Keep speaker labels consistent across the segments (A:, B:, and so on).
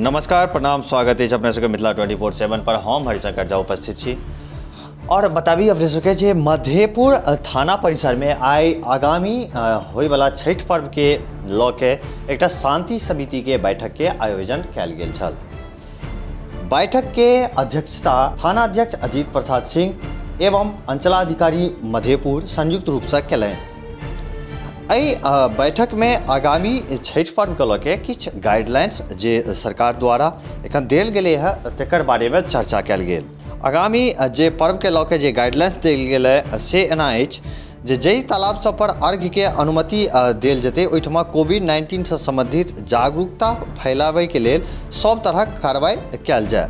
A: नमस्कार, प्रणाम, स्वागत है अपने सबके मिथिला 24/7 पर। हम हरिशंकर झा उपस्थित छी और बताबी अपने सबके जे मधेपुर थाना परिसर में आगामी होय वाला छठ पर्व के लऽ के एकटा शांति समिति के बैठक के आयोजन कयल गेल छल। बैठक के अध्यक्षता थाना अध्यक्ष अजीत प्रसाद सिंह एवं अंचलाधिकारी मधेपुर संयुक्त रूप से कयलनि। एहि बैठक में आगामी छठ पर्व के लऽ किछ गाइडलाइंस जे सरकार द्वारा एखन देल गेलै है तकर बारे में चर्चा कयल गेल। आगामी जे पर्व के लऽ जे गाइडलाइंस देल गेल है से एना अछि जे जहि तालाब सब पर अर्घ्य के अनुमति देल जेतै ओहिठमा कोविड-19 से संबंधित जागरूकता फैलाबै के लेल सब तरहक कार्रवाई कयल जाय।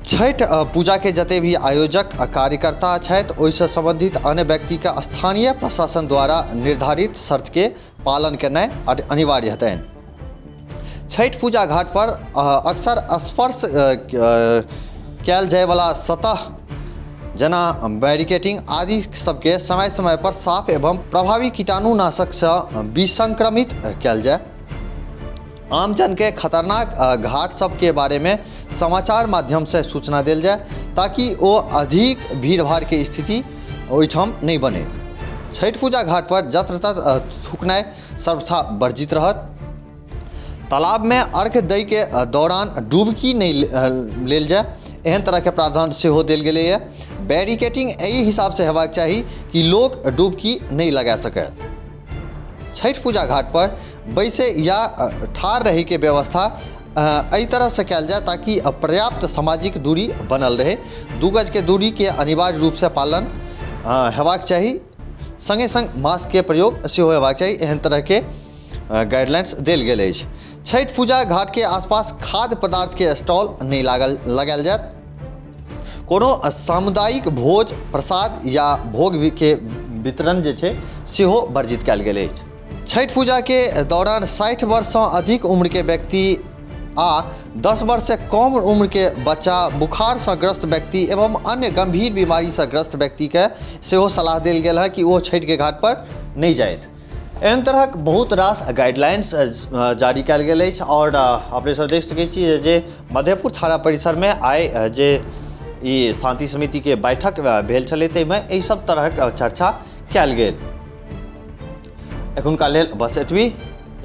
A: छठ पूजा के जते भी आयोजक कार्यकर्ता छथि ओहिसँ संबंधित अन्य व्यक्ति के स्थानीय प्रशासन द्वारा निर्धारित शर्त के पालन करनाइ अनिवार्य हेतनि। छठ पूजा घाट पर अक्सर स्पर्श कयल जाय वाला सतह जेना बैरिकेटिंग आदि सबके समय समय पर साफ एवं प्रभावी कीटाणुनाशक से विसंक्रमित कयल जाय। आमजन के खतरनाक घाट सब के बारे में समाचार माध्यम से सूचना देल जाए ताकि वो अधिक भीड़ भाड़ के स्थिति ओहिठाम नहीं बने। छठ पूजा घाट पर जत्र तत्र थूकनाइ सर्वथा वर्जित रहत। तालाब में अर्घ्य दै के दौरान डुबकी नहीं लेल जाए एहन तरह के प्रावधान सेहो देल गेलै है। बैरिकेटिंग एहि हिसाब से हेबाक चाही कि लोग डुबकी नहीं लगा सके। छठ पूजा घाट पर बैसे या ठाढ़ रहे के व्यवस्था एहि तरह से कयल जाए ताकि पर्याप्त सामाजिक दूरी बनल रहे। 2 गज के दूरी के अनिवार्य रूप से पालन हेबाक चाही। संगे संग मास्क के प्रयोग सेहो हेबाक चाही। एहन तरह के गाइडलाइंस देल गेल अछि। छठ पूजा घाट के आसपास खाद्य पदार्थ के स्टॉल नहीं लगायल जायत। कोनो सामुदायिक भोज प्रसाद या भोग के वितरण जे छै सेहो वर्जित कयल गेल अछि। छठ पूजा के दौरान 60 वर्ष से अधिक उम्र के व्यक्ति आ 10 वर्ष से कम उम्र के बच्चा, बुखार से ग्रस्त व्यक्ति एवं अन्य गंभीर बीमारी से ग्रस्त व्यक्ति के सेहो सलाह देल गेल है कि वो छठ के घाट पर नहीं जाएत। एहन तरहक बहुत रास गाइडलाइंस जारी कयल गेल अछि और अपने सब देख सकै छी जे मधेपुर थाना परिसर में आइ जे ई शांति समिति के बैठक भेल छलै ताहिमे एहि सब तरहक चर्चा कयल गेल। एखुनका लेल बस एतबी।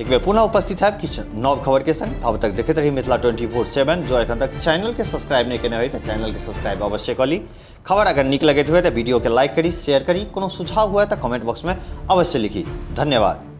A: एक बेर पुनः उपस्थित है किछु नव खबर के संग। तब तक देखते रही मिथिला 24/7। जो एखन तक चैनल के सब्सक्राइब नहीं केने हो तो चैनल के सब्सक्राइब अवश्य कर ली। खबर अगर नीक लगैत हुए तो वीडियो के लाइक करी, शेयर करी। कोनो सुझाव हुआ तो कमेंट बॉक्स में अवश्य लिखी। धन्यवाद।